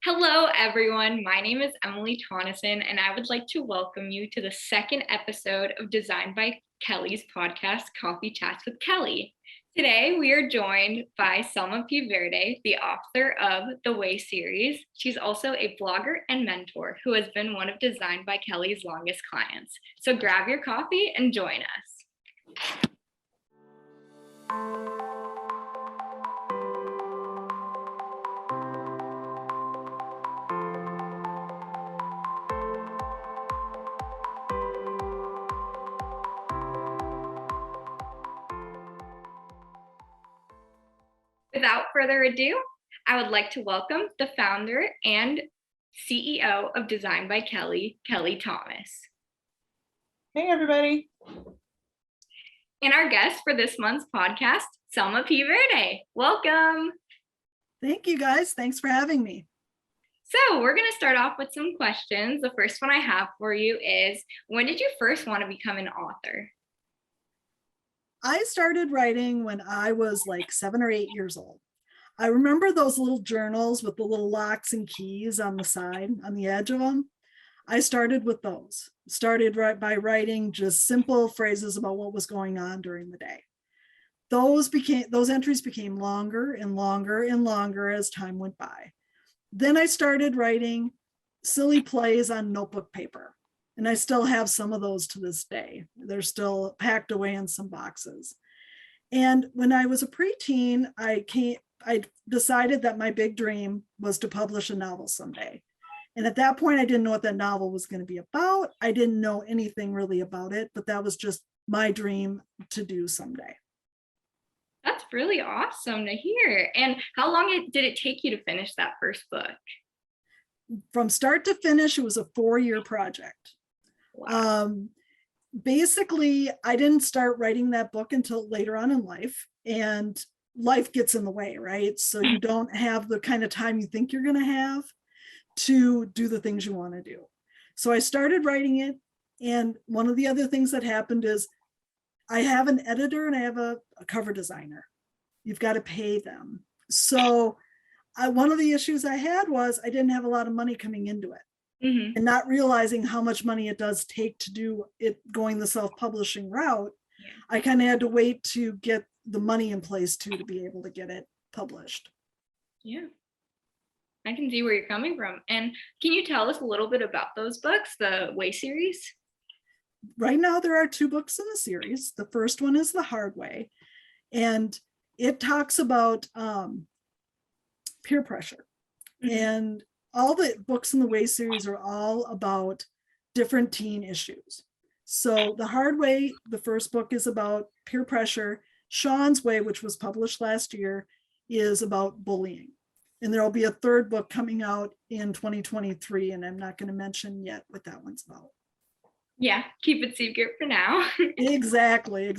Hello, everyone. My name is Emily Tonnessen, and I would like to welcome you to the second episode of Designed by Kelly's podcast, Coffee Chats with Kelly. Today, we are joined by Selma Verde, the author of the Way series. She's also a blogger and mentor who has been one of Designed by Kelly's longest clients. So grab your coffee and join us. Without further ado, I would like to welcome the founder and CEO of Designed by Kelly, Kelly Thomas. Hey, everybody. And our guest for this month's podcast, Selma Verde. Welcome. Thank you, guys. Thanks for having me. So we're going to start off with some questions. The first one I have for you is, when did you first want to become an author? I started writing when I was like 7 or 8 years old. I remember those little journals with the little locks and keys on the side, on the edge of them. I started with those. Started by writing just simple phrases about what was going on during the day. Those entries became longer and longer and longer as time went by. Then I started writing silly plays on notebook paper. And I still have some of those to this day. They're still packed away in some boxes. And when I was a preteen, I decided that my big dream was to publish a novel someday. And at that point, I didn't know what that novel was going to be about. I didn't know anything really about it, but that was just my dream to do someday. That's really awesome to hear. And how long did it take you to finish that first book? From start to finish, it was a 4-year project. Wow. Basically, I didn't start writing that book until later on in life, and life gets in the way, right? So you don't have the kind of time you think you're going to have to do the things you want to do. So I started writing it. And one of the other things that happened is I have an editor and I have a cover designer. You've got to pay them. So one of the issues I had was I didn't have a lot of money coming into it. Mm-hmm. And not realizing how much money it does take to do it going the self-publishing route. Yeah. I kind of had to wait to get the money in place to be able to get it published. Yeah, I can see where you're coming from. And can you tell us a little bit about those books, the Way series? Right now, there are 2 books in the series. The first one is The Hard Way, and it talks about peer pressure. Mm-hmm. And all the books in the Way series are all about different teen issues. So The Hard Way, the first book, is about peer pressure. Sean's Way, which was published last year, is about bullying. And there will be a 3rd book coming out in 2023, and I'm not going to mention yet what that one's about. Yeah, keep it secret for now. Exactly.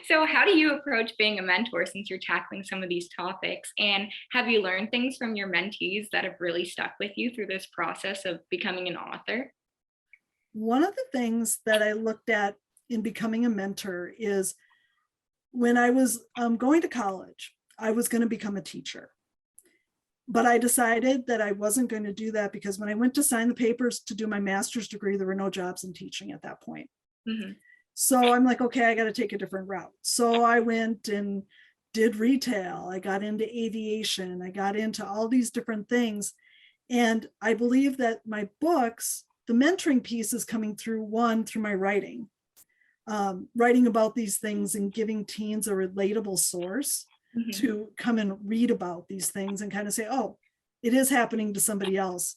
So how do you approach being a mentor since you're tackling some of these topics? And have you learned things from your mentees that have really stuck with you through this process of becoming an author? One of the things that I looked at in becoming a mentor is when I was going to college, I was going to become a teacher. But I decided that I wasn't going to do that because when I went to sign the papers to do my master's degree, there were no jobs in teaching at that point. Mm-hmm. So I'm like, okay, I got to take a different route. So I went and did retail. I got into aviation. I got into all these different things. And I believe that my books, the mentoring piece is coming through my writing. Writing about these things and giving teens a relatable source. Mm-hmm. To come and read about these things and kind of say, oh, it is happening to somebody else.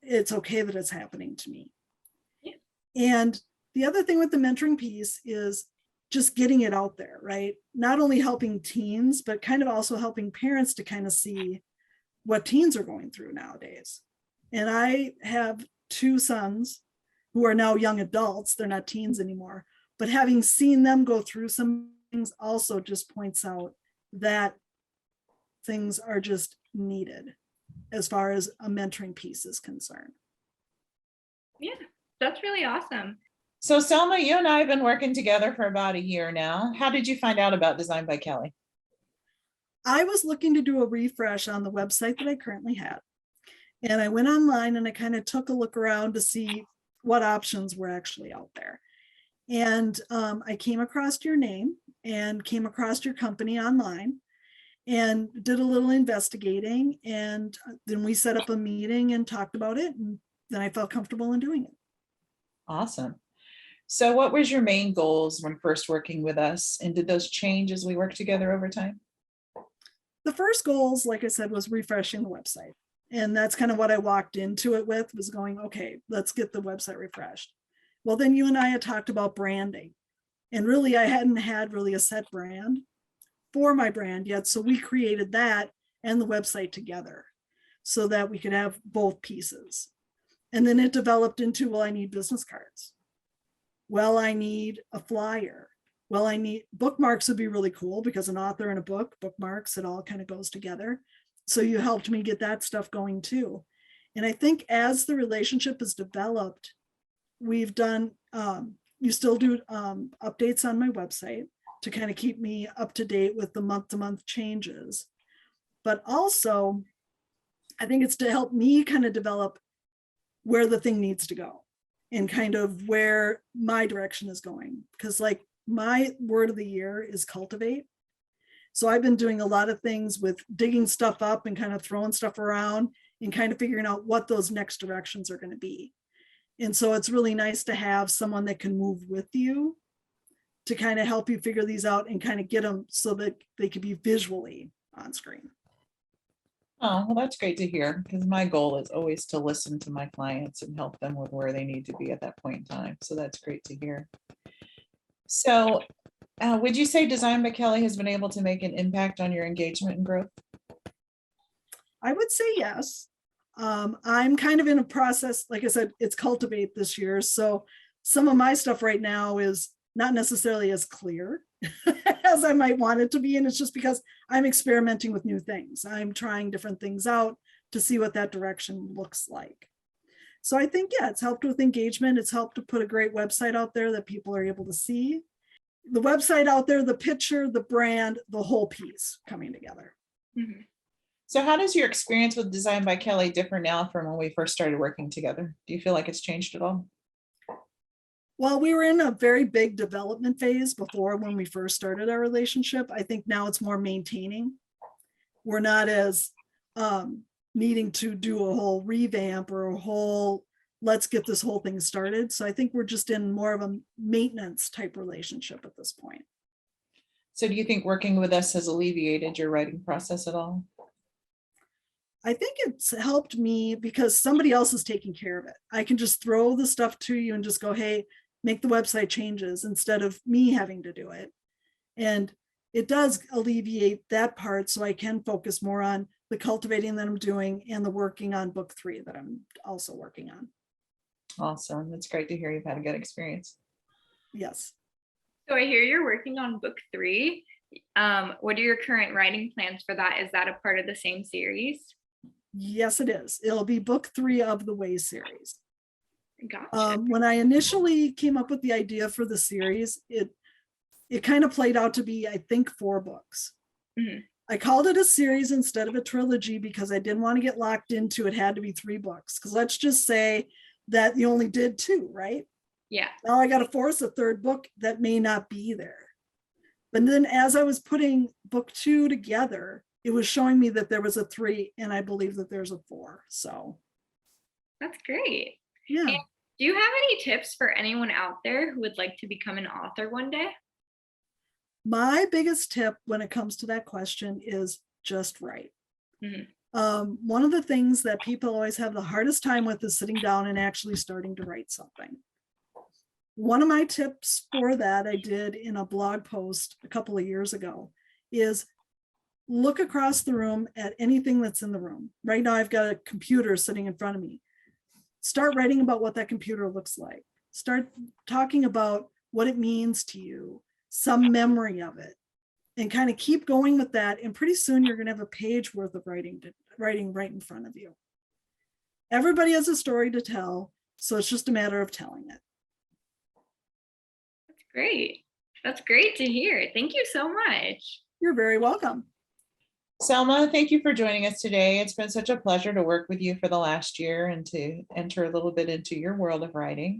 It's okay that it's happening to me. Yeah. And the other thing with the mentoring piece is just getting it out there, right? Not only helping teens, but kind of also helping parents to kind of see what teens are going through nowadays. And I have 2 sons who are now young adults. They're not teens anymore, but having seen them go through some things also just points out that things are just needed as far as a mentoring piece is concerned. Yeah, that's really awesome. So Selma, you and I have been working together for about a year now. How did you find out about Designed by Kelly? I was looking to do a refresh on the website that I currently had. And I went online and I kind of took a look around to see what options were actually out there. And I came across your name and came across your company online and did a little investigating. And then we set up a meeting and talked about it. And then I felt comfortable in doing it. Awesome. So what was your main goals when first working with us? And did those change as we worked together over time? The first goals, like I said, was refreshing the website. And that's kind of what I walked into it with, was going, okay, let's get the website refreshed. Well, then you and I had talked about branding. And really, I hadn't had really a set brand for my brand yet. So we created that and the website together so that we could have both pieces. And then it developed into, well, I need business cards. Well, I need a flyer. Well, I need bookmarks would be really cool because an author and a book, bookmarks, it all kind of goes together. So you helped me get that stuff going too. And I think as the relationship has developed, we've done, you still do updates on my website to kind of keep me up to date with the month-to-month changes. But also, I think it's to help me kind of develop where the thing needs to go and kind of where my direction is going. Because like my word of the year is cultivate. So I've been doing a lot of things with digging stuff up and kind of throwing stuff around and kind of figuring out what those next directions are going to be. And so it's really nice to have someone that can move with you to kind of help you figure these out and kind of get them so that they could be visually on screen. Oh, well, that's great to hear, because my goal is always to listen to my clients and help them with where they need to be at that point in time. So that's great to hear. So would you say Design by Kelly has been able to make an impact on your engagement and growth? I would say yes. I'm kind of in a process, like I said, it's cultivate this year. So some of my stuff right now is not necessarily as clear as I might want it to be. And it's just because I'm experimenting with new things. I'm trying different things out to see what that direction looks like. So I think, yeah, it's helped with engagement. It's helped to put a great website out there that people are able to see. The website out there, the picture, the brand, the whole piece coming together. Mm-hmm. So how does your experience with Design by Kelly differ now from when we first started working together? Do you feel like it's changed at all? Well, we were in a very big development phase before when we first started our relationship. I think now it's more maintaining. We're not as needing to do a whole revamp or a whole, let's get this whole thing started. So I think we're just in more of a maintenance type relationship at this point. So do you think working with us has alleviated your writing process at all? I think it's helped me because somebody else is taking care of it. I can just throw the stuff to you and just go, hey, make the website changes instead of me having to do it. And it does alleviate that part so I can focus more on the cultivating that I'm doing and the working on book 3 that I'm also working on. Awesome. That's great to hear you've had a good experience. Yes. So I hear you're working on book 3. What are your current writing plans for that? Is that a part of the same series? Yes, it is. It'll be book 3 of the Way series. Gotcha. When I initially came up with the idea for the series, it kind of played out to be, I think, 4 books. Mm-hmm. I called it a series instead of a trilogy because I didn't want to get locked into it had to be 3 books. Because let's just say that you only did 2, right? Yeah. Now I got to force a 3rd book that may not be there. But then as I was putting book 2 together, it was showing me that there was a 3 and I believe that there's a 4. So That's great. yeah. And do you have any tips for anyone out there who would like to become an author one day? My biggest tip when it comes to that question is just write. Mm-hmm. One of the things that people always have the hardest time with is sitting down and actually starting to write something. One of my tips for that I did in a blog post a couple of years ago is look across the room at anything that's in the room. Right now I've got a computer sitting in front of me. Start writing about what that computer looks like. Start talking about what it means to you, some memory of it, and kind of keep going with that. And pretty soon you're going to have a page worth of writing right in front of you. Everybody has a story to tell, so it's just a matter of telling it. That's great. That's great to hear. Thank you so much. You're very welcome. Selma, thank you for joining us today. It's been such a pleasure to work with you for the last year and to enter a little bit into your world of writing.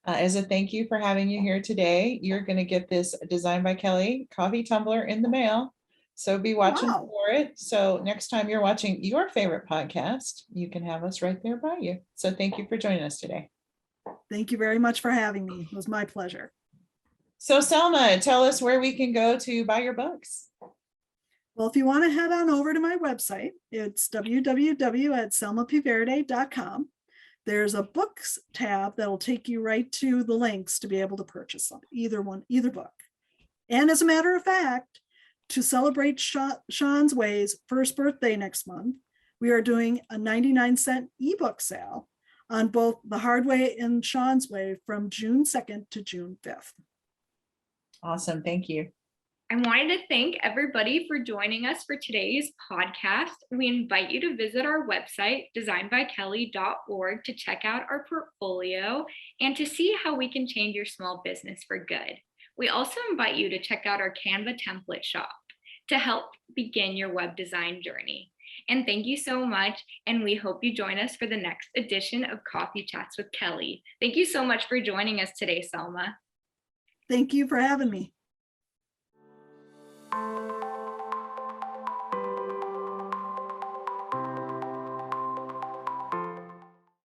As a thank you for having you here today, you're going to get this Design by Kelly coffee tumbler in the mail. So be watching Wow. for it. So next time you're watching your favorite podcast, you can have us right there by you. So thank you for joining us today. Thank you very much for having me. It was my pleasure. So Selma, tell us where we can go to buy your books. Well, if you want to head on over to my website, it's www.selmapverde.com. There's a books tab that'll take you right to the links to be able to purchase them, either book. And as a matter of fact, to celebrate Sean's Way's first birthday next month, we are doing a 99-cent ebook sale on both The Hard Way and Sean's Way from June 2nd to June 5th. Awesome. Thank you. I wanted to thank everybody for joining us for today's podcast. We invite you to visit our website, designbykelly.org, to check out our portfolio and to see how we can change your small business for good. We also invite you to check out our Canva template shop to help begin your web design journey. And thank you so much. And we hope you join us for the next edition of Coffee Chats with Kelly. Thank you so much for joining us today, Selma. Thank you for having me.